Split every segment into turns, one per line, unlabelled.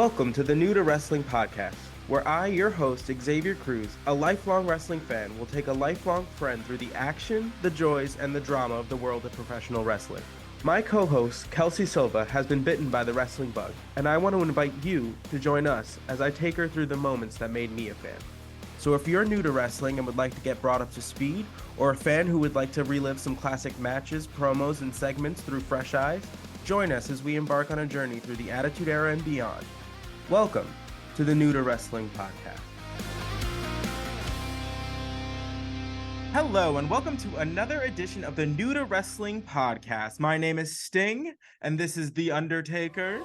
Welcome to the New to Wrestling podcast, where I, your host, Xavier Cruz, a lifelong wrestling fan, will take a lifelong friend through the action, the joys, and the drama of the world of professional wrestling. My co-host, Kelsey Silva, has been bitten by the wrestling bug, and I want to invite you to join us as I take her through the moments that made me a fan. So if you're new to wrestling and would like to get brought up to speed, or a fan who would like to relive some classic matches, promos, and segments through fresh eyes, join us as we embark on a journey through the Attitude Era and beyond. Welcome to the New to Wrestling podcast. Hello, and welcome to another edition of the New to Wrestling podcast. My name is Sting, and this is The Undertaker.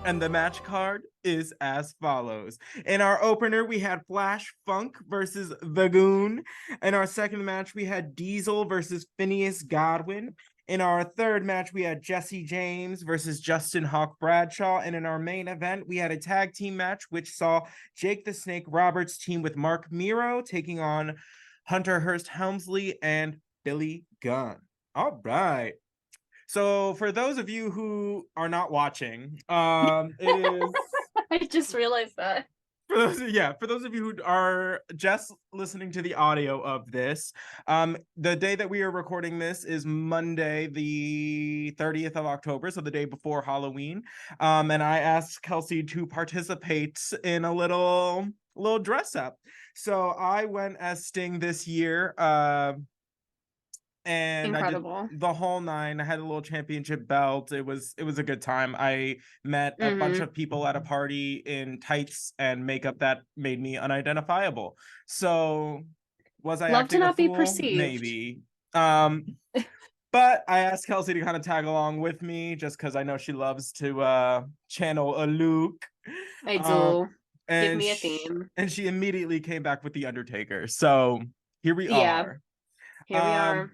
And the match card is as follows. In our opener, we had Flash Funk versus The Goon. In our second match, we had Diesel versus Phineas Godwin. In our third match, we had Jesse James versus Justin Hawk Bradshaw. And in our main event, we had a tag team match, which saw Jake the Snake Roberts team with Mark Miro taking on Hunter Hearst Helmsley and Billy Gunn. All right. So for those of you who are not watching, it is...
I just realized that.
For those of you who are just listening to the audio of this, the day that we are recording this is Monday, the 30th of October, so the day before Halloween. And I asked Kelsey to participate in a little dress up. So I went as Sting this year. And
incredible.
I did the whole nine. I had a little championship belt. It was a good time. I met a bunch of people at a party in tights and makeup that made me unidentifiable. So was I
love to not be
fool?
perceived?
Maybe. But I asked Kelsey to kind of tag along with me just because I know she loves to channel a Luke.
I do.
And
give me a theme.
And she immediately came back with the Undertaker. So here we are.
Here we are.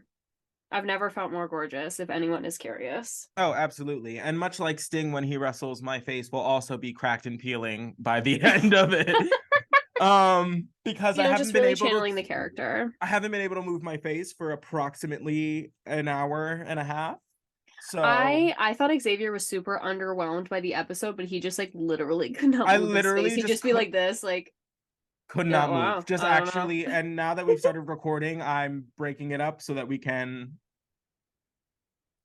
I've never felt more gorgeous, if anyone is curious.
Oh, absolutely. And much like Sting when he wrestles, my face will also be cracked and peeling by the end of it. Because I haven't been able
channeling the character.
I haven't been able to move my face for approximately an hour and a half. So
I thought Xavier was super underwhelmed by the episode, but he just like literally could not move his face. He'd just be like this, like
could not move. Wow. Just actually, and now that we've started recording, I'm breaking it up so that we can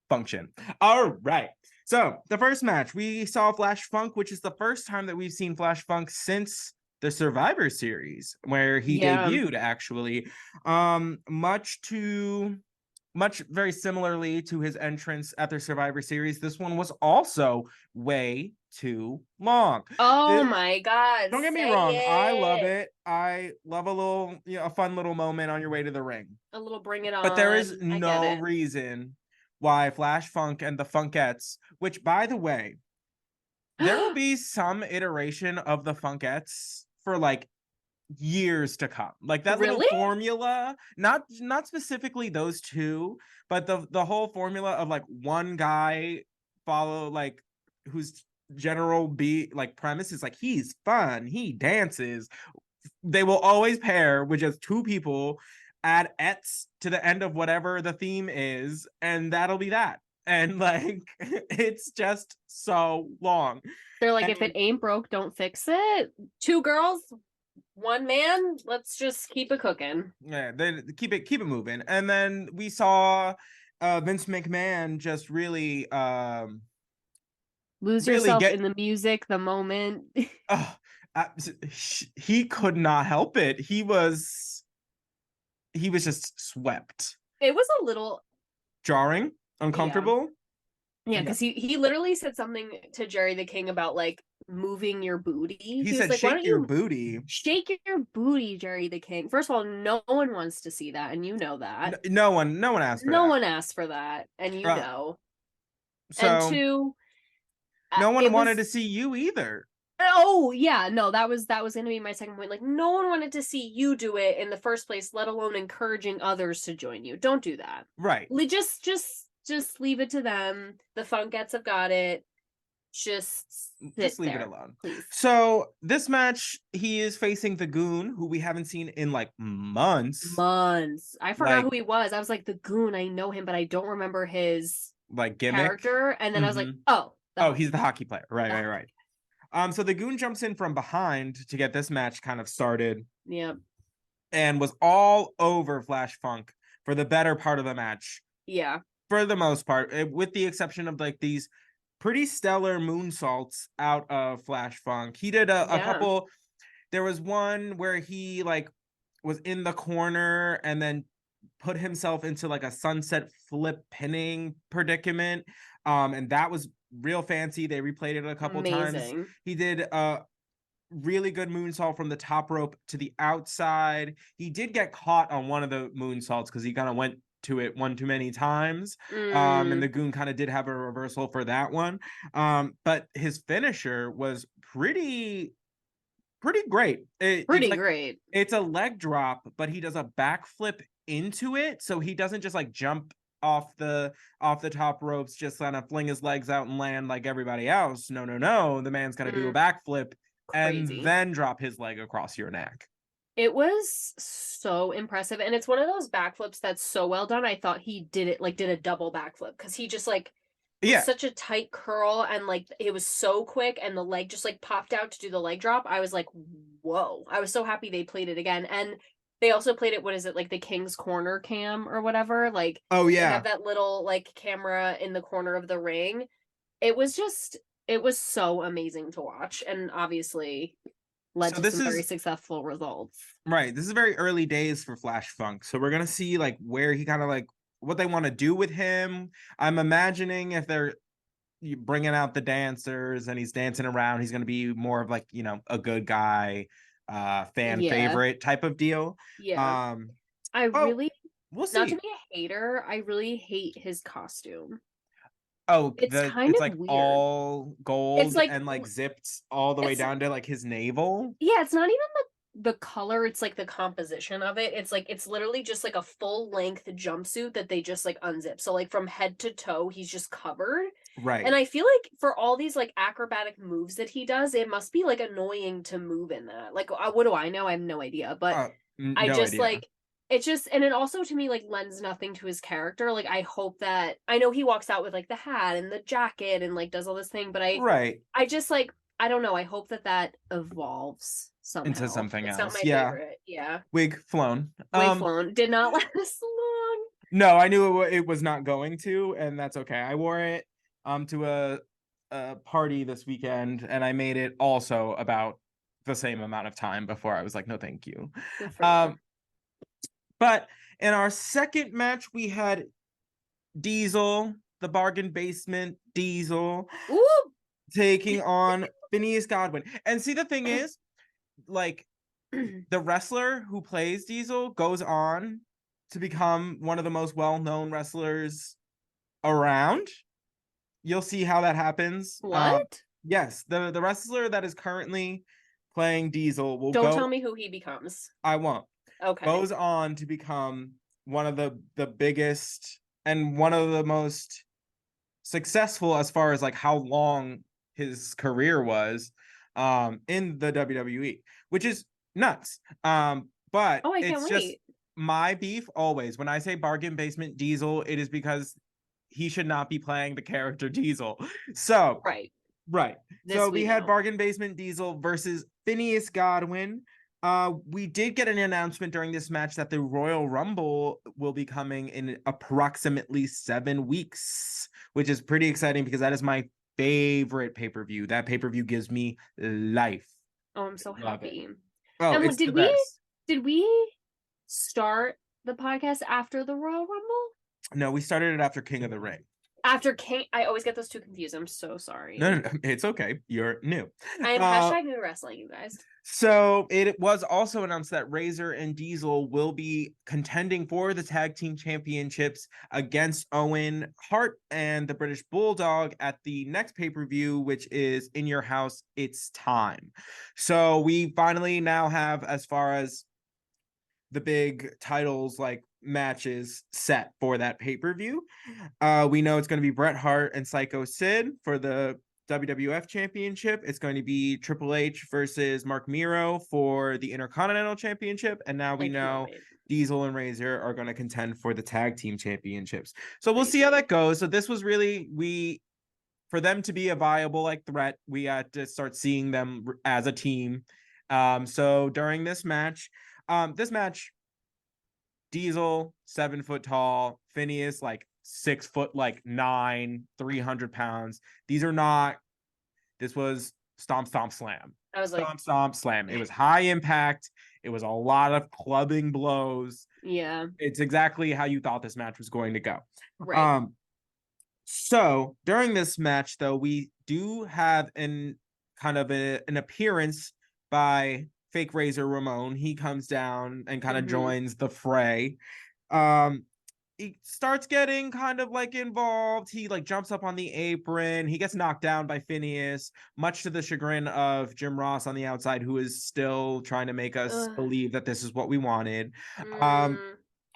function. All right. So the first match, we saw Flash Funk, which is the first time that we've seen Flash Funk since the Survivor Series, where he debuted, actually. Much very similarly to his entrance at the Survivor Series, this one was also way too long.
Oh my God.
Don't get me wrong. I love it. I love a little, a fun little moment on your way to the ring.
A little bring it on.
But there is no reason why Flash Funk and the Funkettes, which, by the way, there will be some iteration of the Funkettes for like years to come. Like that little formula, not specifically those two, but the whole formula of like one guy follow like whose general premise is like he's fun, he dances. They will always pair with just two people, add ets to the end of whatever the theme is, and that'll be that. And like it's just so long.
They're like, if it ain't broke, don't fix it. Two girls, one man, let's just keep it cooking.
Yeah, then keep it moving. And then we saw Vince McMahon just really
lose yourself in the music, the moment.
He could not help it. He was just swept.
It was a little
jarring, uncomfortable.
Yeah, because he literally said something to Jerry the King about like moving your booty.
He said, like, shake your booty.
Shake your booty, Jerry the King. First of all, no one wants to see that, and you know that.
No one asked for that.
No one asked for that, and you know.
So,
and two,
no one wanted to see you either.
Oh yeah, no, that was gonna be my second point. Like, no one wanted to see you do it in the first place, let alone encouraging others to join you. Don't do that.
Right.
Just leave it to them. The Funkettes have got it. Just leave it alone, please.
So this match, he is facing the Goon, who we haven't seen in like months.
I forgot who he was. I was like, the Goon, I know him, but I don't remember his
like gimmick
character. And then I was like, oh,
Oh, he's the hockey player. Right,
The
right, right. So the Goon jumps in from behind to get this match kind of started.
Yep.
And was all over Flash Funk for the better part of the match.
Yeah.
For the most part, with the exception of like these pretty stellar moonsaults out of Flash Funk. He did a couple. There was one where he like was in the corner and then put himself into like a sunset flip pinning predicament. And that was real fancy. They replayed it a couple times. He did a really good moonsault from the top rope to the outside. He did get caught on one of the moonsaults because he kind of went to it one too many times. And the Goon kind of did have a reversal for that one. But his finisher was pretty great. It's
great.
It's a leg drop, but he does a backflip into it, so he doesn't just like jump off the top ropes, just kind of fling his legs out and land like everybody else. No. The man's got to do a backflip and then drop his leg across your neck.
It was so impressive, and it's one of those backflips that's so well done. I thought he did a double backflip because he just like such a tight curl, and like it was so quick, and the leg just like popped out to do the leg drop. I was like, whoa. I was so happy they played it again. And they also played it, what is it, like the King's Corner cam or whatever? Like, they have that little like camera in the corner of the ring. It was so amazing to watch, and obviously led to some very successful results.
Right. This is very early days for Flash Funk. So we're going to see like where he kind of like what they want to do with him. I'm imagining if they're bringing out the dancers and he's dancing around, he's going to be more of like, you know, a good guy, fan favorite type of deal.
Yeah. We'll see. Not to be a hater, I really hate his costume.
Oh, it's like weird. All gold, it's like, and like zipped all the way down to like his navel.
Yeah, it's not even the color, it's like the composition of it. It's like it's literally just like a full length jumpsuit that they just like unzip. So like from head to toe, he's just covered.
Right.
And I feel like for all these like acrobatic moves that he does, it must be like annoying to move in that. Like, what do I know? I have no idea. But I just like it's just, and it also to me like lends nothing to his character. Like, I hope that, I know he walks out with like the hat and the jacket and like does all this thing, but I just like, I don't know. I hope that evolves somehow
into something else.
It's not my favorite. Yeah.
Wig flown.
Did not last long.
No, I knew it was not going to, and that's okay. I wore it to a party this weekend, and I made it also about the same amount of time before I was like, no, thank you. But in our second match, we had Diesel, the bargain basement Diesel, taking on Phineas Godwin. And see, the thing is, like, the wrestler who plays Diesel goes on to become one of the most well-known wrestlers around. You'll see how that happens.
What?
Yes, the wrestler that is currently playing Diesel will
Don't tell me who he becomes.
I won't.
Okay.
Goes on to become one of the biggest and one of the most successful as far as like how long his career was in the WWE, which is nuts. But it's just my beef always. When I say bargain basement Diesel, it is because he should not be playing the character Diesel. So right. So we had bargain basement Diesel versus Phineas Godwin. We did get an announcement during this match that the Royal Rumble will be coming in approximately 7 weeks, which is pretty exciting because that is my favorite pay-per-view. That pay-per-view gives me life.
Oh, I'm so happy.
Oh, and
did we start the podcast after the Royal Rumble?
No, we started it after King of the Ring.
After King, I always get those two confused. I'm so sorry.
No, it's okay. You're new.
I am hashtag new wrestling, you guys.
So it was also announced that Razor and Diesel will be contending for the tag team championships against Owen, Hart, and the British Bulldog at the next pay-per-view, which is In Your House, It's Time. So we finally now have, as far as the big titles like matches set for that pay-per-view. We know it's going to be Bret Hart and Psycho Sid for the WWF Championship. It's going to be Triple H versus Mark Miro for the Intercontinental Championship. And now we know Diesel and Razor are going to contend for the Tag Team Championships. So we'll see how that goes. So this was really, for them to be a viable like threat, we had to start seeing them as a team. So during this match, Diesel 7 foot tall, Phineas like 6 foot like 9, 300 pounds. These are not. This was stomp stomp slam.
I was
Stomp stomp slam. It was high impact. It was a lot of clubbing blows.
Yeah.
It's exactly how you thought this match was going to go.
Right.
So during this match, though, we do have an appearance by Fake Razor Ramon. He comes down and kind of joins the fray. He starts getting kind of like involved. He like jumps up on the apron. He gets knocked down by Phineas, much to the chagrin of Jim Ross on the outside, who is still trying to make us believe that this is what we wanted.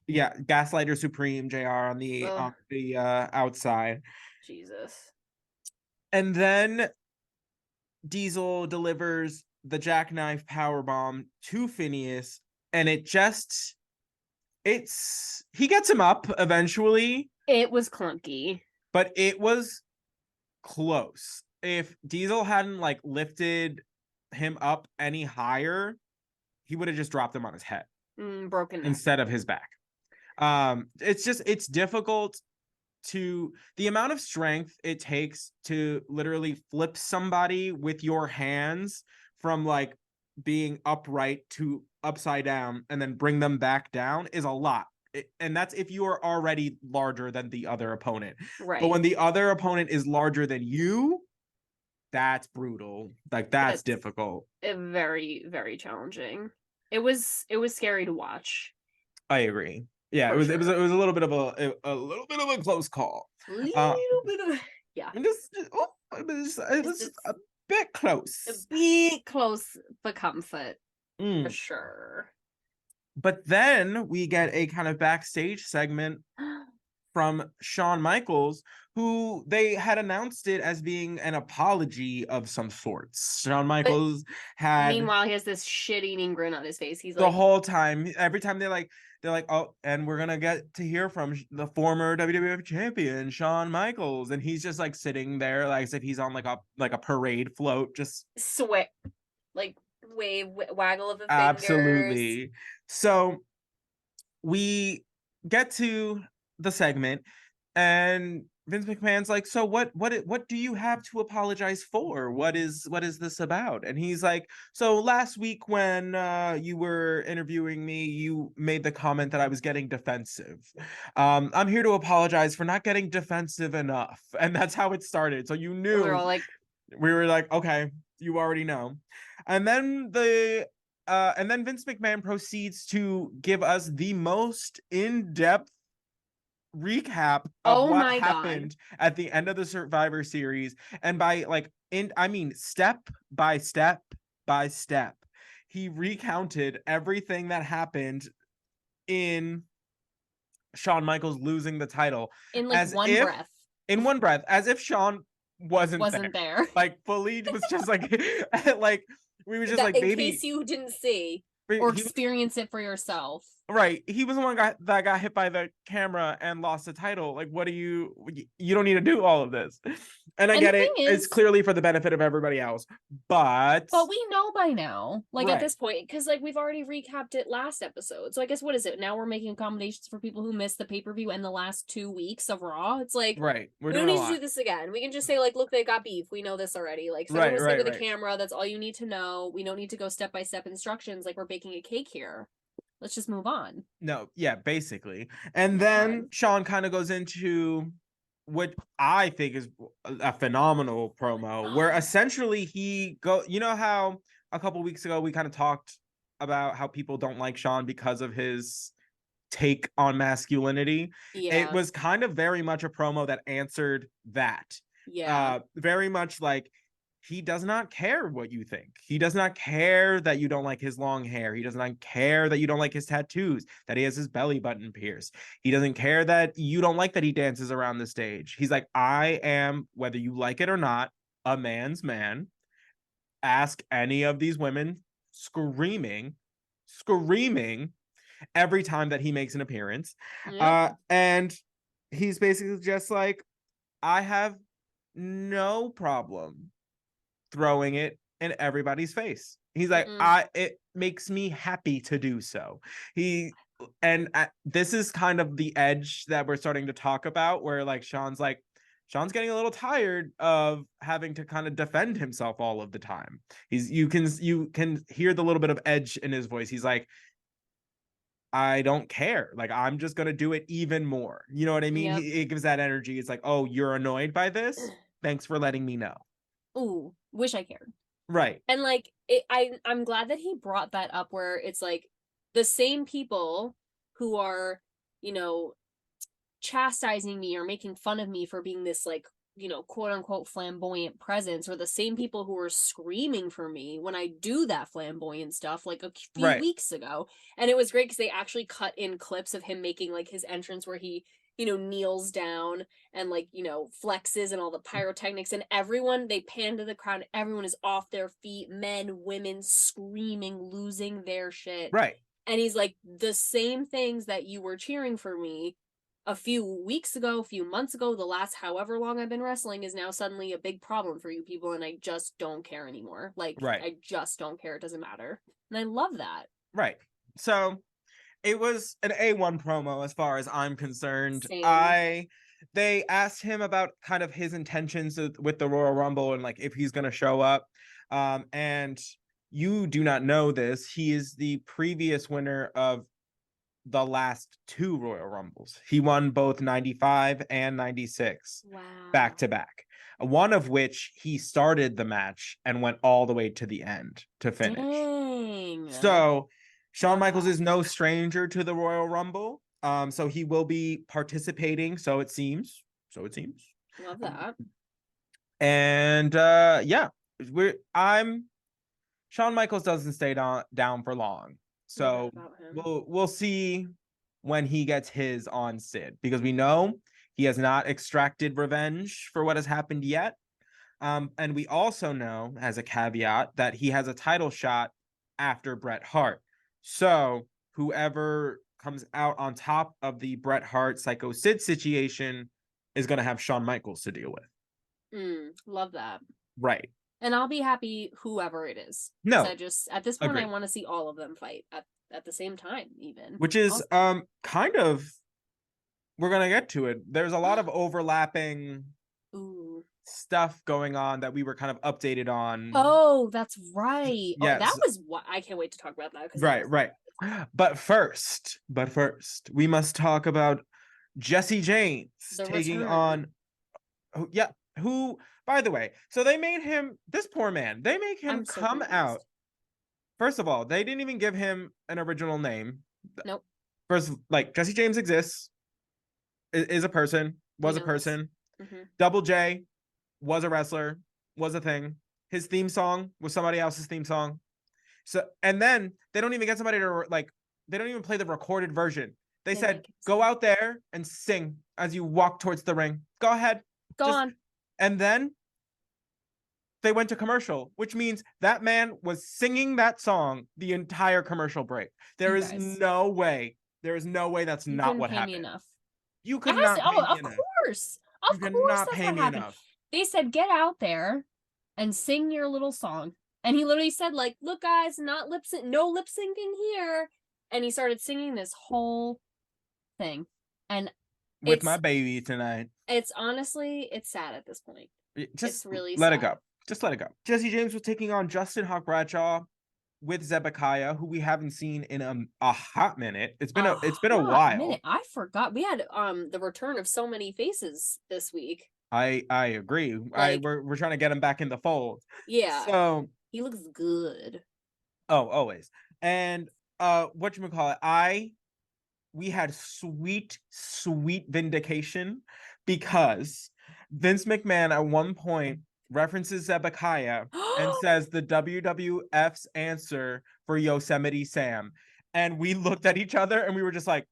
Yeah, Gaslighter Supreme JR on the outside.
Jesus.
And then Diesel delivers the jackknife powerbomb to Phineas, and he gets him up eventually.
It was clunky,
but it was close. If Diesel hadn't like lifted him up any higher, he would have just dropped him on his head,
broken
instead of his back. It's difficult to the amount of strength it takes to literally flip somebody with your hands from like being upright to upside down and then bring them back down is a lot. And that's if you are already larger than the other opponent.
Right.
But when the other opponent is larger than you, that's brutal. Like that's difficult.
Very, very challenging. It was scary to watch.
I agree. Yeah, it was a little bit of a close call.
It was
a bit close.
A bit close for comfort. For sure.
But then we get a kind of backstage segment from Shawn Michaels, who they had announced it as being an apology of some sorts. Shawn Michaels
meanwhile, he has this shit-eating grin on his face. He's
the whole time, every time they're like, oh, and we're gonna get to hear from the former WWF champion Shawn Michaels, and he's just like sitting there, like as if he's on like a parade float, just
sweat, like waggle of the fingers.
Absolutely. So we get to the segment, and Vince McMahon's like, so what do you have to apologize for? What is this about? And he's like, so last week when you were interviewing me, you made the comment that I was getting defensive. I'm here to apologize for not getting defensive enough. And that's how it started. So you knew. We were like, okay, you already know. And then Vince McMahon proceeds to give us the most in-depth recap of what happened at the end of the Survivor Series, and step by step by step, he recounted everything that happened in Shawn Michaels losing the title
in one breath,
as if Shawn wasn't there. Like fully was just like like we were just like,
in case you didn't see or experience it for yourself.
Right. He was the one that got hit by the camera and lost the title. Like, what do you don't need to do all of this. And I get it. It's clearly for the benefit of everybody else. But
we know by now, at this point, because we've already recapped it last episode. So I guess what is it? Now we're making accommodations for people who missed the pay-per-view and the last 2 weeks of Raw. It's like,
right.
We don't need to do this again. We can just say, look, they got beef. We know this already. Someone was with a camera. That's all you need to know. We don't need to go step-by-step instructions like we're baking a cake here. Let's just move on.
No, yeah, basically. And then Shawn kind of goes into what I think is a phenomenal promo, where essentially you know how a couple weeks ago we kind of talked about how people don't like Shawn because of his take on masculinity.
Yeah.
It was kind of very much a promo that answered that.
Yeah.
Very much like, he does not care what you think. He does not care that you don't like his long hair. He does not care that you don't like his tattoos, that he has his belly button pierced. He doesn't care that you don't like that he dances around the stage. He's like, I am, whether you like it or not, a man's man. Ask any of these women screaming every time that he makes an appearance.
Yep.
And he's basically just like, I have no problem throwing it in everybody's face. He's like,
Mm-mm.
it makes me happy to do so. This is kind of the edge that we're starting to talk about, where like Shawn's getting a little tired of having to kind of defend himself all of the time. You can hear the little bit of edge in his voice. He's like, I don't care. Like, I'm just gonna do it even more. You know what I mean?
Yep.
It gives that energy. It's like, oh, you're annoyed by this? Thanks for letting me know.
Ooh, wish I cared.
Right.
And like I'm glad that he brought that up where it's like the same people who are, you know, chastising me or making fun of me for being this like, you know, quote unquote flamboyant presence are the same people who are screaming for me when I do that flamboyant stuff like a few
Right.
weeks ago. And it was great because they actually cut in clips of him making like his entrance where he, you know, kneels down and like, you know, flexes and all the pyrotechnics, and everyone, they pan to the crowd, everyone is off their feet, men, women screaming, losing their shit.
Right.
And he's like, the same things that you were cheering for me a few weeks ago, a few months ago, the last however long I've been wrestling is now suddenly a big problem for you people, and I just don't care anymore. Like,
Right.
I just don't care. It doesn't matter. And I love that.
Right. So it was an A1 promo as far as I'm concerned.
Same.
They asked him about kind of his intentions with the Royal Rumble and like if he's gonna show up. And you do not know this. He is the previous winner of the last two Royal Rumbles. He won both 95 and 96
Wow.
back to back. One of which he started the match and went all the way to the end to finish.
Dang.
So Shawn
Love
Michaels
that.
is no stranger to the Royal Rumble. So he will be participating, so it seems. So it seems.
Love that.
And yeah, I'm Shawn Michaels doesn't stay down for long.
Love that
So
about him.
we'll see when he gets his on Sid, because we know he has not extracted revenge for what has happened yet. And we also know, as a caveat, that he has a title shot after Bret Hart. So whoever comes out on top of the Bret Hart Psycho Sid situation is going to have Shawn Michaels to deal with.
Love that.
Right.
And I'll be happy whoever it is.
No.
I just, at this point,
Agreed.
I want to see all of them fight at the same time, even.
Which is kind of, we're going to get to it. There's a lot of overlapping
Ooh.
stuff going on that we were kind of updated on.
Oh, that's right.
Yes.
Oh, that was what I can't wait to talk about that.
Right. But first, we must talk about Jesse James taking
return.
on, who, by the way, so they made him, this poor man, they make him come out. First of all, they didn't even give him an original name.
Nope.
First, like, Jesse James exists, is a person, was a person. Double J was a wrestler, was a thing. His theme song was somebody else's theme song. So, and then they don't even get somebody to like, they don't even play the recorded version. They said, go out there and sing as you walk towards the ring. Go ahead.
Go on.
And then they went to commercial, which means that man was singing that song the entire commercial break. There is no way that's not what happened.
Enough.
You could not pay me enough.
Of course. Of course that's what happened. They said, get out there and sing your little song. And he literally said, like, look, guys, not lip sync, no lip syncing here. And he started singing this whole thing. And
with my baby tonight.
It's honestly, it's sad at this point.
Just really let sad. It go. Just let it go. Jesse James was taking on Justin Hawk Bradshaw with Zebekiah, who we haven't seen in a hot minute. It's been a while.
I forgot. We had the return of so many faces this week.
I agree. Like, we're trying to get him back in the fold.
Yeah.
So
he looks good.
Oh, always. And whatchamacallit, we had sweet vindication because Vince McMahon at one point references Zebekiah and says the WWF's answer for Yosemite Sam. And we looked at each other and we were just like,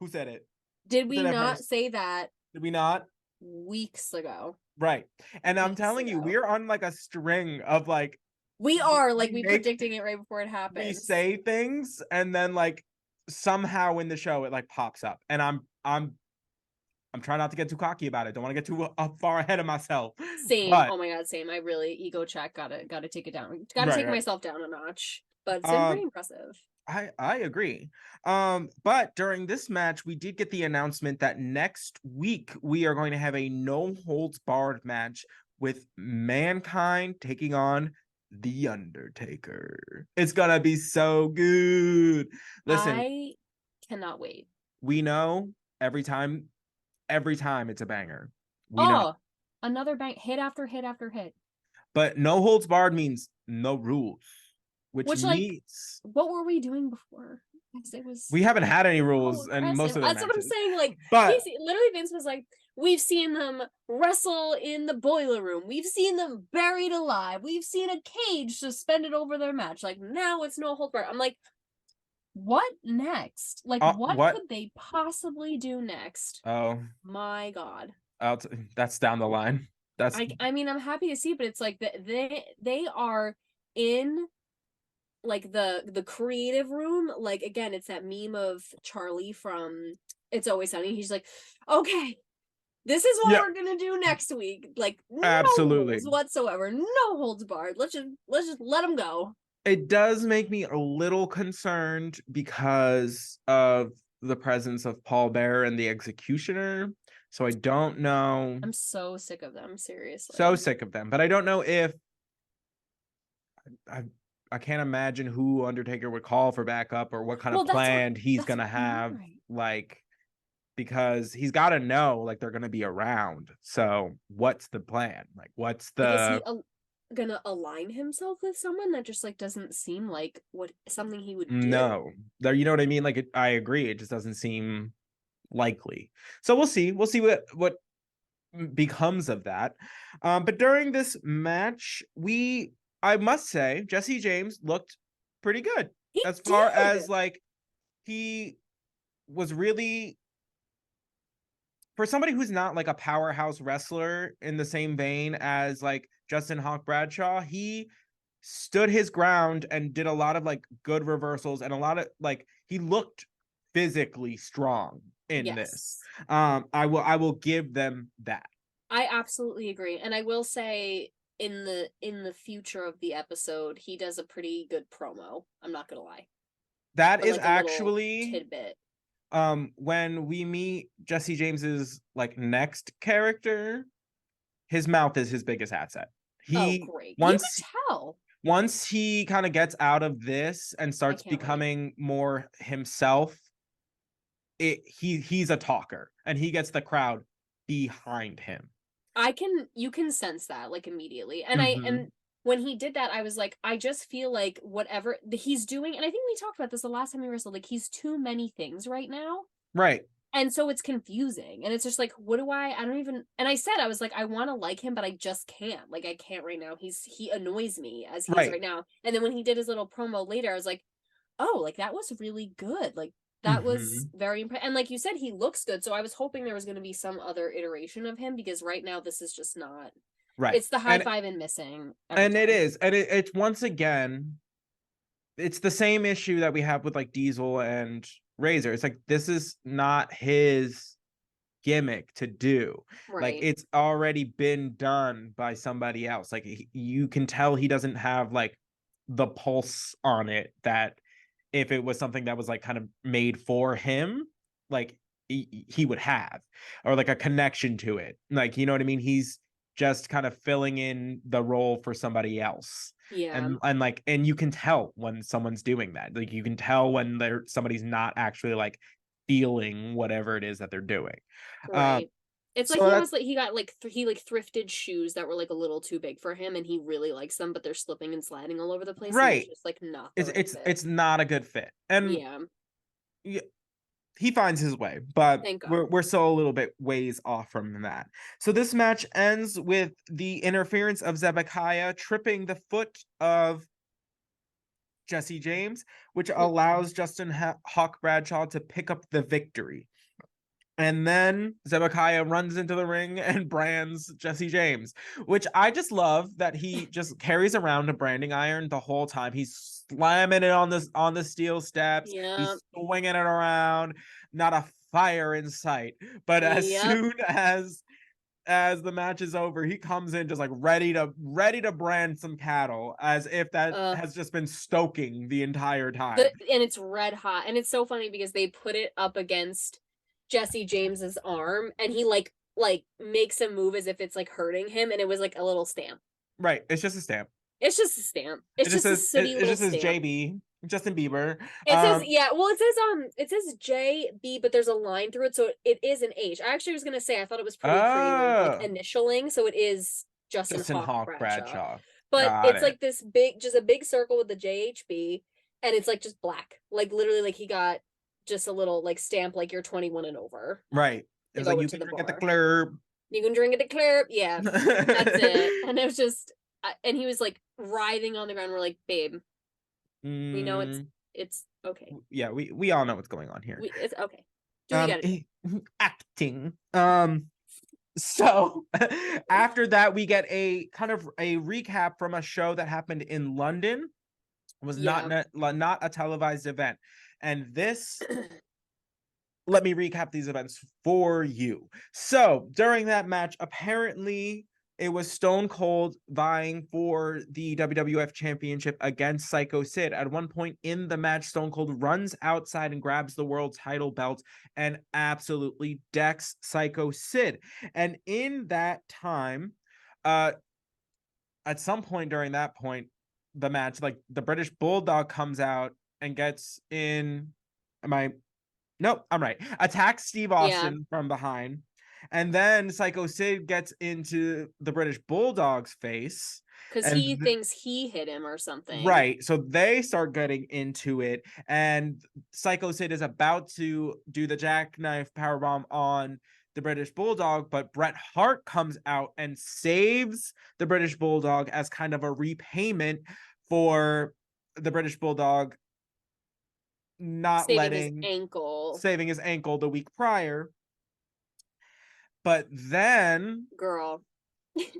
who said it?
Did we not say that?
Did we not?
Weeks ago.
Right. And I'm telling you, we're on like a string of like,
we are like we predicting it right before it happens.
We say things and then like somehow in the show it like pops up. And I'm trying not to get too cocky about it. Don't want to get too far ahead of myself.
Same.
But
Oh my god, same. I really ego check. Gotta take it down. Gotta
right,
take
right.
myself down a notch. But it's been pretty
Um,
impressive.
I agree. But during this match, we did get the announcement that next week we are going to have a no holds barred match with Mankind taking on The Undertaker. It's gonna be so good. Listen,
I cannot wait.
we know every time it's a banger. We know.
Oh, another bang hit after hit after hit.
But no holds barred means no rules, which
Which, like,
means
what were we doing before? It was
we haven't had any
so
rules in most
aggressive.
of their
That's what I'm
matches.
saying. Like,
But
literally, Vince was like, "We've seen them wrestle in the boiler room. We've seen them buried alive. We've seen a cage suspended over their match. Like, now it's no hold barred." I'm like, what next? Like, what
what?
could they possibly do next?
Oh,
My God.
that's down the line. That's
I mean, I'm happy to see, but it's like they are in like the creative room. Like, again, it's that meme of Charlie from It's Always Sunny. He's like, okay, this is what
yeah,
we're gonna do next week. Like, no
absolutely.
rules whatsoever, no holds barred. Let's just let them go.
It does make me a little concerned because of the presence of Paul Bearer and the Executioner. So I don't know.
I'm so sick of them, seriously.
So sick of them. But I don't know if I can't imagine who Undertaker would call for backup or what kind of plan he's gonna have. Like, because he's got to know like they're gonna be around. So what's the plan? Like, what's the?
Is he gonna align himself with someone that just like doesn't seem like something he would do?
No, there. You know what I mean? Like, I agree. It just doesn't seem likely. So we'll see. We'll see what becomes of that. But during this match, I must say, Jesse James looked pretty good as far as like he was really, for somebody who's not like a powerhouse wrestler in the same vein as like Justin Hawk Bradshaw, he stood his ground and did a lot of like good reversals and a lot of like he looked physically strong in this. I will give them that.
I absolutely agree. And I will say in the future of the episode, he does a pretty good promo. I'm not gonna lie.
That is actually
tidbit.
When we meet Jesse James's like next character, his mouth is his biggest asset.
Great.
Once he kind of gets out of this and starts becoming more himself, he's a talker and he gets the crowd behind him.
You can sense that like immediately. And and when he did that, I was like, I just feel like whatever he's doing, and I think we talked about this the last time we wrestled, like he's too many things right now.
Right.
And so it's confusing. And it's just like, what do I don't even, and I said, I was like, I want to like him, but I just can't. Like, I can't right now. He annoys me as he is right now. And then when he did his little promo later, I was like, oh, like that was really good. Like, that was very impressive. And like you said, he looks good. So I was hoping there was going to be some other iteration of him, because right now this is just not.
Right.
It's the high five and missing.
And it is. And it's once again, it's the same issue that we have with like Diesel and Razor. It's like, this is not his gimmick to do. Like, it's already been done by somebody else. Like, you can tell he doesn't have like the pulse on it that if it was something that was like kind of made for him, like he would have, or like a connection to it. Like, you know what I mean? He's just kind of filling in the role for somebody else.
Yeah.
And you can tell when someone's doing that. Like, you can tell when somebody's not actually like feeling whatever it is that they're doing.
Right. It's like he got like he thrifted shoes that were like a little too big for him, and he really likes them, but they're slipping and sliding all over the place.
Right.
It's just like not.
It's not a good fit. And yeah, he finds his way, but we're still a little bit ways off from that. So this match ends with the interference of Zebekiah tripping the foot of Jesse James, which allows Justin Hawk Bradshaw to pick up the victory. And then Zebekiah runs into the ring and brands Jesse James, which I just love that he just carries around a branding iron the whole time. He's slamming it on the steel steps. He's swinging it around. Not a fire in sight. But as
Yep.
soon as the match is over, he comes in just like ready to brand some cattle, as if that has just been stoking the entire time.
And it's red hot, and it's so funny because they put it up against Jesse James's arm, and he like makes a move as if it's like hurting him, and it was like a little stamp.
Right, it's just a stamp.
It's just a stamp. It's just a sooty little stamp.
It just says JB. Justin Bieber.
It says, yeah, well, it says JB, but there's a line through it, so it is an H. I actually was gonna say I thought it was pretty creative, like initialing, so it is Justin Hawk Bradshaw. But it's like this big, just a big circle with the JHB, and it's like just black, like literally, like he got just a little like stamp, like you're 21 and over.
Right. It's like you can drink at the club. You can drink at the club.
Yeah, that's it. And it was just, and he was like writhing on the ground. We're like, babe. We know it's okay.
Yeah, we all know what's going on here.
It's okay. Do we get it?
Acting. So after that, we get a kind of a recap from a show that happened in London. It was not a televised event, and this. Let me recap these events for you. So during that match, apparently it was Stone Cold vying for the WWF Championship against Psycho Sid. At one point in the match, Stone Cold runs outside and grabs the world title belt and absolutely decks Psycho Sid. And in that time, at some point during that point, the match, like the British Bulldog comes out and gets in. Nope, I'm right. Attacks Steve Austin from behind. And then Psycho Sid gets into the British Bulldog's face.
Because he thinks he hit him or something.
Right. So they start getting into it. And Psycho Sid is about to do the jackknife powerbomb on the British Bulldog. But Bret Hart comes out and saves the British Bulldog as kind of a repayment for the British Bulldog not saving his ankle the week prior. But then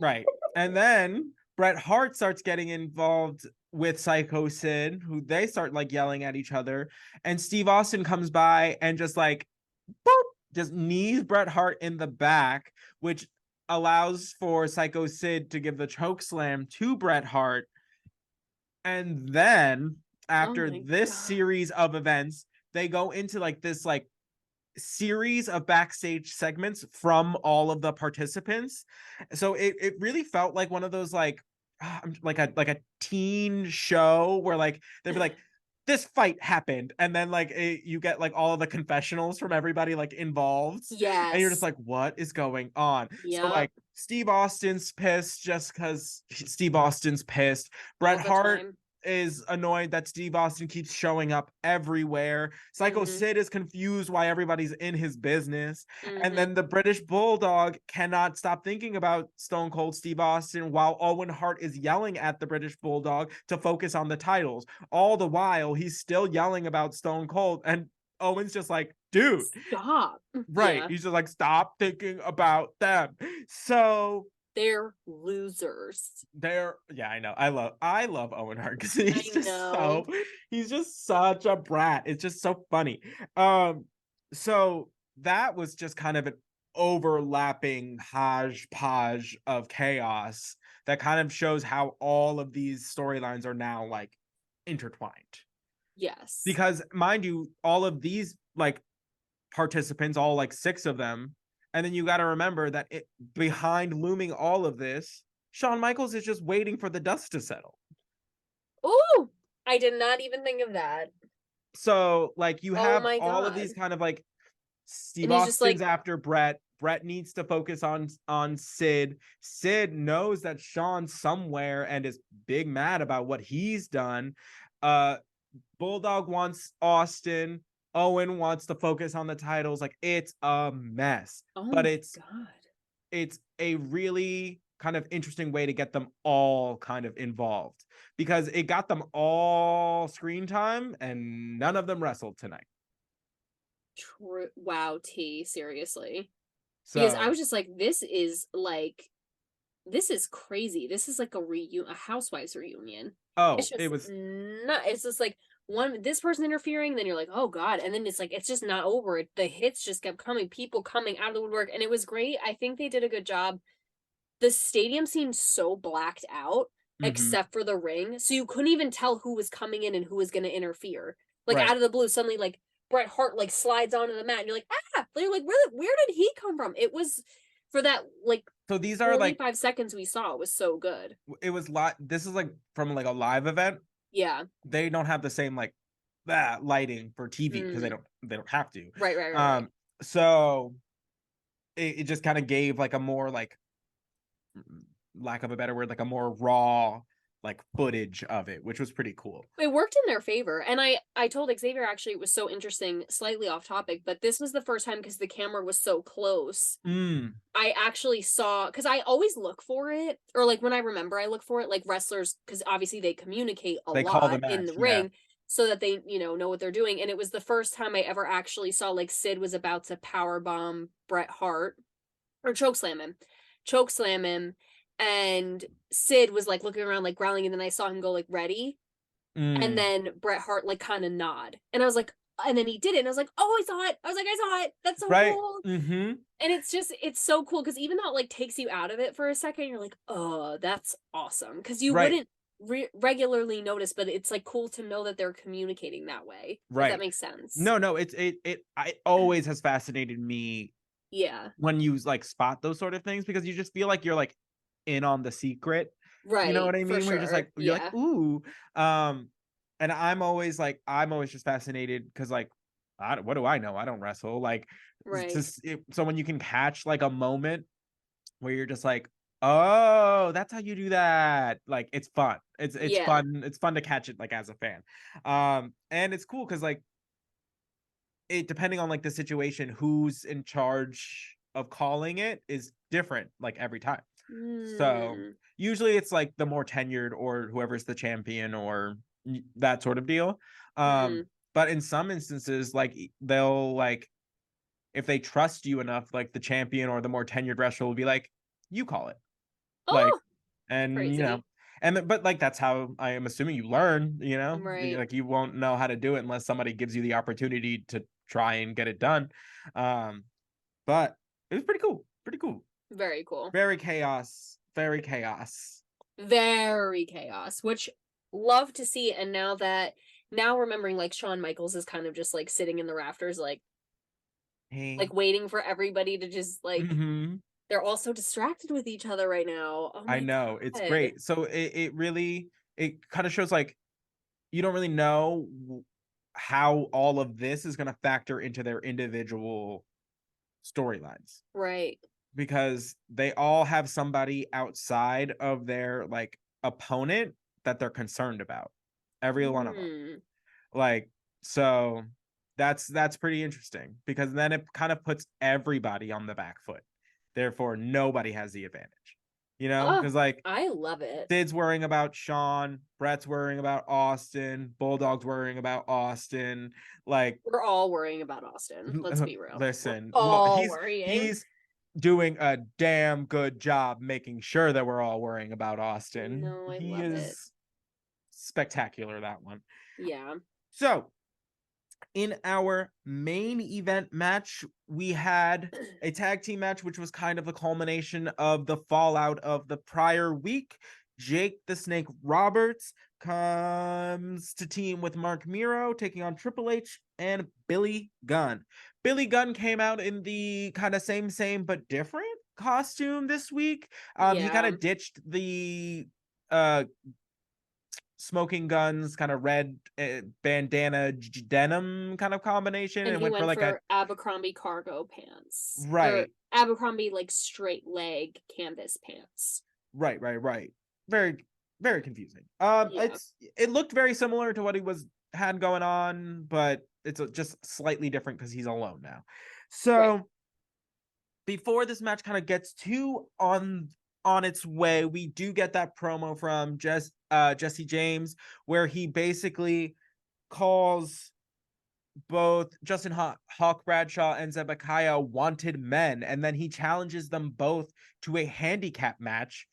right, and then Bret Hart starts getting involved with Psycho Sid, who they start like yelling at each other, and Steve Austin comes by and just like boop, just knees Bret Hart in the back, which allows for Psycho Sid to give the choke slam to Bret Hart. And then after this series of events, they go into like this like series of backstage segments from all of the participants. So it really felt like one of those like a teen show where like they'd be like, this fight happened, and then like you get like all of the confessionals from everybody like involved.
Yes.
And you're just like, what is going on?
Yep.
So like Steve Austin's pissed just because Steve Austin's pissed. Bret Hart is annoyed that Steve Austin keeps showing up everywhere. Psycho Sid is confused why everybody's in his business. And then the British Bulldog cannot stop thinking about Stone Cold Steve Austin while Owen Hart is yelling at the British Bulldog to focus on the titles. All the while, he's still yelling about Stone Cold, and Owen's just like, dude,
stop.
Right. Yeah. He's just like, stop thinking about them. So
they're losers.
I know. I love Owen Hart because he's just such a brat. It's just so funny. So that was just kind of an overlapping hodgepodge of chaos that kind of shows how all of these storylines are now like intertwined.
Yes.
Because mind you, all of these like participants, all like 6 of them. And then you got to remember that behind looming all of this, Shawn Michaels is just waiting for the dust to settle.
Ooh, I did not even think of that.
So, like, you have all of these kind of like Steve Austin's after Bret. Bret needs to focus on Sid. Sid knows that Shawn's somewhere and is big mad about what he's done. Bulldog wants Austin. Owen wants to focus on the titles. Like, it's a mess. But it's a really kind of interesting way to get them all kind of involved, because it got them all screen time and none of them wrestled tonight.
True. Wow, T, seriously. So, because I was just like, this is crazy. This is like a Housewives reunion.
Oh,
it was not. It's just like, this person interfering, then you're like, oh god, and then it's like it's just not over. The hits just kept coming, people coming out of the woodwork, and it was great. I think they did a good job. The stadium seemed so blacked out
Mm-hmm.
except for the ring, so you couldn't even tell who was coming in and who was going to interfere. Like
Right.
out of the blue, suddenly like Bret Hart like slides onto the mat, and you're like, ah! You're like, where did he come from? It was for that like
So these are like
45 seconds we saw. It was so good.
it was lot. This is like from like a live event.
Yeah.
They don't have the same like that lighting for TV because
Mm.
they don't have to.
Right.
So it just kind of gave like a more like, lack of a better word, like a more raw like footage of it, which was pretty cool.
It worked in their favor. And I told Xavier actually it was so interesting, slightly off topic, but this was the first time because the camera was so close. I actually saw, because I always look for it, or like when I remember I look for it, like wrestlers, because obviously they communicate a
They call the
lot in
match,
the
yeah.
ring so that they, know what they're doing. And it was the first time I ever actually saw like Sid was about to power bomb Bret Hart or choke slam him, and Sid was like looking around like growling, and then I saw him go like ready, and then Bret Hart like kind of nod, and I was like, and then he did it, and I was like, oh, I saw it. I was like, I saw it. That's so
Right.
cool.
Mm-hmm.
And it's so cool because even though it like takes you out of it for a second, you're like, oh, that's awesome, because you
Right.
wouldn't regularly notice, but it's like cool to know that they're communicating that way. If that
Right.
makes sense.
No, it always has fascinated me
Yeah.
when you like spot those sort of things, because you just feel like you're like in on the secret. You know what
Right.
I
For
mean? Where you're just like,
sure.
you're like,
Yeah.
ooh. And I'm always just fascinated because like, what do I know? I don't wrestle. Like,
Right.
so when you can catch like a moment where you're just like, oh, that's how you do that. Like, it's fun. It's
Yeah.
fun. It's fun to catch it like as a fan. And it's cool because like it, depending on like the situation, who's in charge of calling it is different like every time. So
Mm.
usually it's like the more tenured or whoever's the champion or that sort of deal.
Mm.
But in some instances, like they'll like, if they trust you enough, like the champion or the more tenured wrestler will be like, you call it. Like,
Oh,
and
crazy.
but like that's how I am assuming you learn,
Right.
like you won't know how to do it unless somebody gives you the opportunity to try and get it done. um but it was pretty cool, pretty cool.
Very cool.
Very chaos, very chaos.
Very chaos, which love to see. And now remembering like Shawn Michaels is kind of just like sitting in the rafters,
Hey.
like waiting for everybody to just like
Mm-hmm.
they're all so distracted with each other right now. Oh
I
my
know, it's
god.
great. So it really, it kind of shows like you don't really know how all of this is going to factor into their individual storylines,
Right.
because they all have somebody outside of their like opponent that they're concerned about, every one of them.
Hmm.
Like, so that's pretty interesting, because then it kind of puts everybody on the back foot, therefore nobody has the advantage,
Oh,
because like
I love it.
Sid's worrying about Shawn, Bret's worrying about Austin, Bulldog's worrying about Austin. Like,
We're all worrying about Austin. Let's be real. We're
listen,
all
he's
worrying.
he's doing a damn good job making sure that we're all worrying about Austin.
No, I
He
love it.
is spectacular, that one.
Yeah.
So, in our main event match, we had a tag team match, which was kind of a culmination of the fallout of the prior week. Jake the Snake Roberts comes to team with Mark Miro, taking on Triple H and Billy Gunn. Billy Gunn came out in the kind of same but different costume this week. He kind
Yeah.
of ditched the uh smoking guns kind of red bandana denim kind of combination,
And
and
he
went for
went
like a
for Abercrombie cargo pants. Or
right,
Abercrombie like straight leg canvas pants.
right. Very, very confusing.
Yeah.
It looked very similar to what he had going on, but it's just slightly different because he's alone now.
Right.
So before this match kind of gets too on its way, we do get that promo from Jesse James, where he basically calls both Justin Hawk Bradshaw and Zebekiah wanted men, and then he challenges them both to a handicap match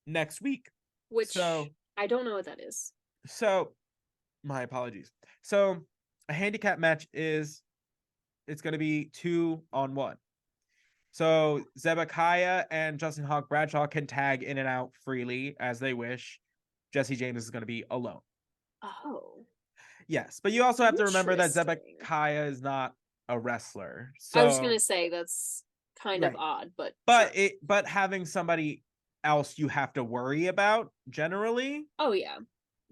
next week.
Which
So,
I don't know what that is.
so My apologies. So a handicap match it's going to be 2-on-1. So Zebekiah and Justin Hawk Bradshaw can tag in and out freely as they wish. Jesse James is going to be alone.
Oh.
Yes, but you also have to remember that
Interesting.
Zebekiah is not a wrestler.
I was just
So
gonna say that's kind of
right.
odd, but
But
sure.
but having somebody else you have to worry about generally
Oh yeah.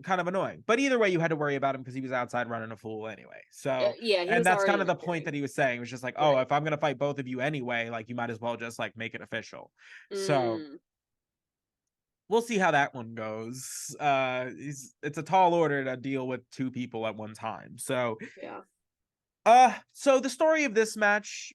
kind of annoying. But either way, you had to worry about him because he was outside running a fool anyway. So
Yeah, he
and
was
that's kind
already
of the point
interfering.
that he was saying. It was just like, oh,
Right.
if I'm gonna fight both of you anyway, like you might as well just like make it official. So
Mm.
we'll see how that one goes. It's a tall order to deal with two people at one time. So
Yeah.
so the story of this match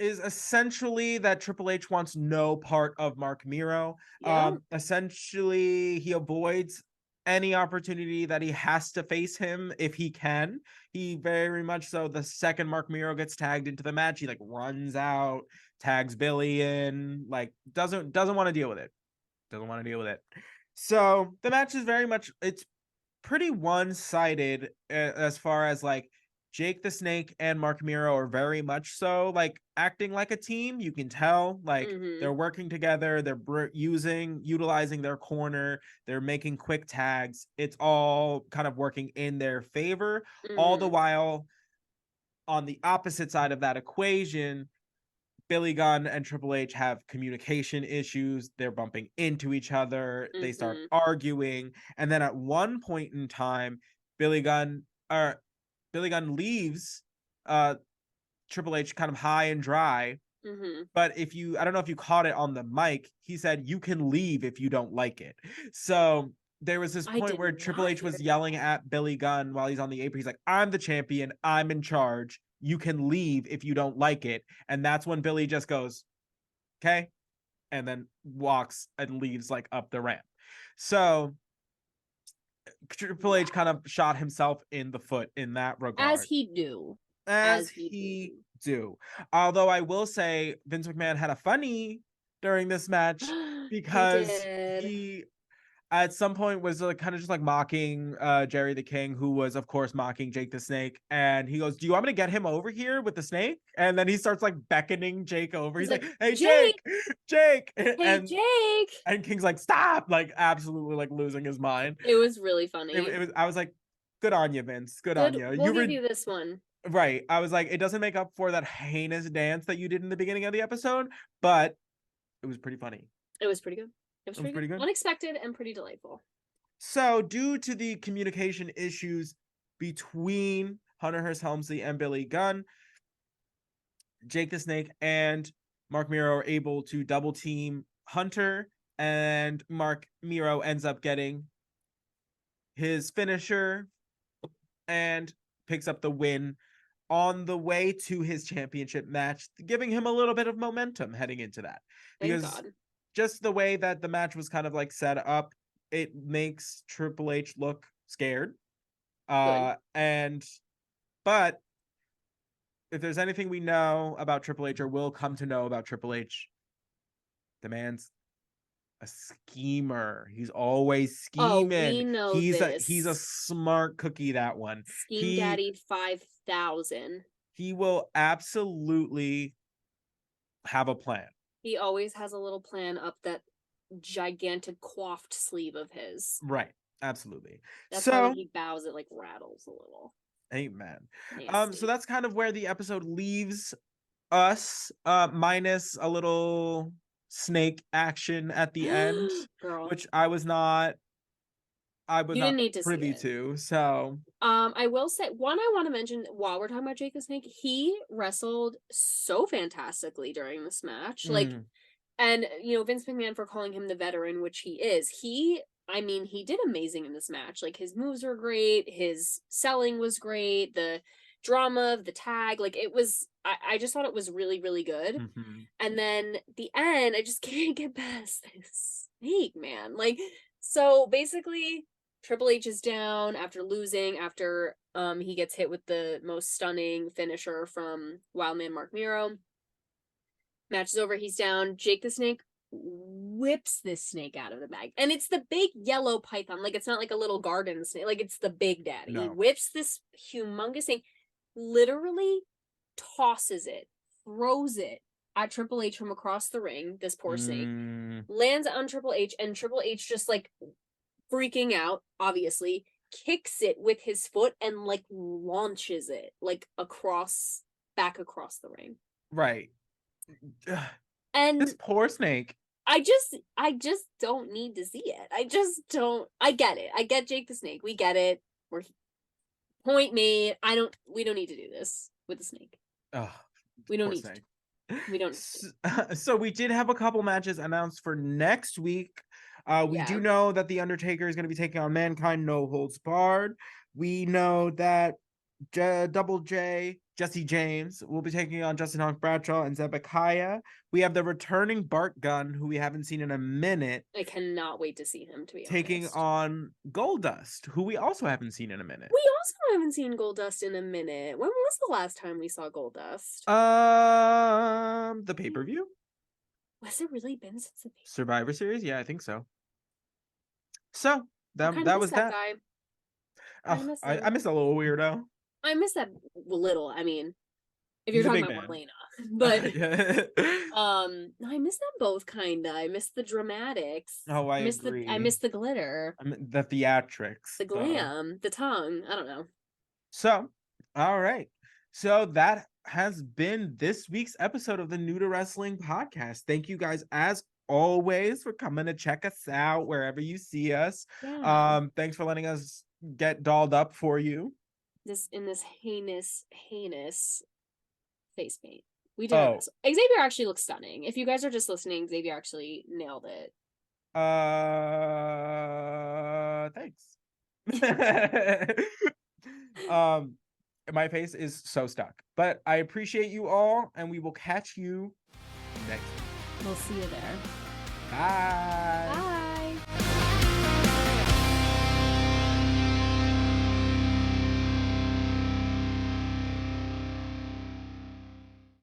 is essentially that Triple H wants no part of Mark Miro.
Yeah.
Essentially, he avoids any opportunity that he has to face him if he can. He very much so. The second Mark Miro gets tagged into the match, he like runs out, tags Billy in, like doesn't want to deal with it. Doesn't want to deal with it. So the match is very much it's pretty one-sided as far as like Jake the Snake and Mark Miro are very much so like acting like a team. You can tell like
Mm-hmm.
they're working together, they're utilizing their corner, they're making quick tags. It's all kind of working in their favor. All the
Mm-hmm.
while on the opposite side of that equation, Billy Gunn and Triple H have communication issues. They're bumping into each other. They start
Mm-hmm.
arguing, and then at one point in time, Billy Gunn leaves uh Triple H kind of high and dry.
Mm-hmm.
But I don't know if you caught it on the mic, he said you can leave if you don't like it. So there was this
I
point
did
where Triple
not
H
hear
was
that.
yelling at Billy Gunn while he's on the apron. He's like, I'm the champion. I'm in charge. You can leave if you don't like it. And that's when Billy just goes, okay. And then walks and leaves like up the ramp. So Triple H kind
Wow.
of shot himself in the foot in that
As
regard.
he do.
As
As he do.
he do. Although I will say Vince McMahon had a funny during this match
He
because
did.
he at some point was like kind of just like mocking Jerry the King, who was of course mocking Jake the Snake, and he goes, do you want me to get him over here with the snake? And then he starts like beckoning Jake over.
He's
He's like,
like,
hey
Jake!
Jake
Hey, Jake!
and King's like, stop, like absolutely like losing his mind.
It was really funny.
It was I was like, good on you, Vince, good on
Good.
you.
We'll
You
give
were
you this one.
right. I was like, it doesn't make up for that heinous dance that you did in the beginning of the episode, but it was pretty funny.
It was pretty good. It was
It was
pretty good.
pretty good.
Unexpected and pretty delightful.
So, due to the communication issues between Hunter Hearst Helmsley and Billy Gunn, Jake the Snake and Mark Miro are able to double team Hunter, and Mark Miro ends up getting his finisher and picks up the win on the way to his championship match, giving him a little bit of momentum heading into that.
Thank
Because
God.
just the way that the match was kind of like set up, it makes Triple H look scared.
Good.
And but if there's anything we know about Triple H or will come to know about Triple H, the man's a schemer. He's always
Oh,
scheming.
we know
He's a
this.
smart cookie, that one.
Scheme
He
Daddy 5000.
he will absolutely have a plan.
He always has a little plan up that gigantic coiffed sleeve of his.
Right. Absolutely.
That's why when
So,
he bows, it like rattles a little.
amen. So
Nasty.
that's kind of where the episode leaves us, minus a little snake action at the end,
Girl,
which I was
you
not
didn't need to see
privy
it.
to. So
I will say one I want to mention while we're talking about Jake the Snake, he wrestled so fantastically during this match. Like, and Vince McMahon for calling him the veteran, which he is. He did amazing in this match. Like his moves were great, his selling was great, the drama of the tag, like it was I just thought it was really, really good. And then the end, I just can't get past this snake, man. Like, so basically Triple H is down after losing, after he gets hit with the most stunning finisher from Wildman Mark Miro. Match is over, he's down. Jake the Snake whips this snake out of the bag. And it's the big yellow python. Like, it's not like a little garden snake. Like, it's the big daddy.
No.
He whips this humongous thing, literally tosses it, throws it at Triple H from across the ring. This poor snake lands on Triple H, and Triple H just like freaking out, obviously, kicks it with his foot and like launches it like back across the ring.
Right.
And
this poor snake.
I just don't need to see it. I just don't. I get it. I get Jake the Snake. We get it. Point made. We don't need to do this with the snake.
Oh,
we don't need to. We don't.
So we did have a couple matches announced for next week. We do know that the Undertaker is going to be taking on Mankind, no holds barred. We know that Double J, Jesse James, will be taking on Justin Hawk Bradshaw and Zebekiah. We have the returning Bart Gunn, who we haven't seen in a minute.
I cannot wait to see him, to be
taking
honest.
on Goldust, who we also haven't seen in a minute.
We also haven't seen Goldust in a minute. When was the last time we saw Goldust?
The pay-per-view.
Has it really been since the
Survivor Series? Yeah, I think so. So that was that.
Guy.
Oh, I miss a little weirdo.
I miss that little. I mean, if you're talking about Marlena, but I miss them both kinda. I miss the dramatics.
Oh, I agree.
I miss the glitter.
The theatrics.
The glam. The tongue. I don't know.
So, all right. So that has been this week's episode of the New to Wrestling podcast. Thank you guys as always for coming to check us out wherever you see us.
Yeah.
Thanks for letting us get dolled up for you.
This heinous face paint. We did. Xavier actually looks stunning. If you guys are just listening, Xavier actually nailed it.
Thanks. My face is so stuck, but I appreciate you all, and we will catch you next week.
We'll see you there.
Bye.
Bye.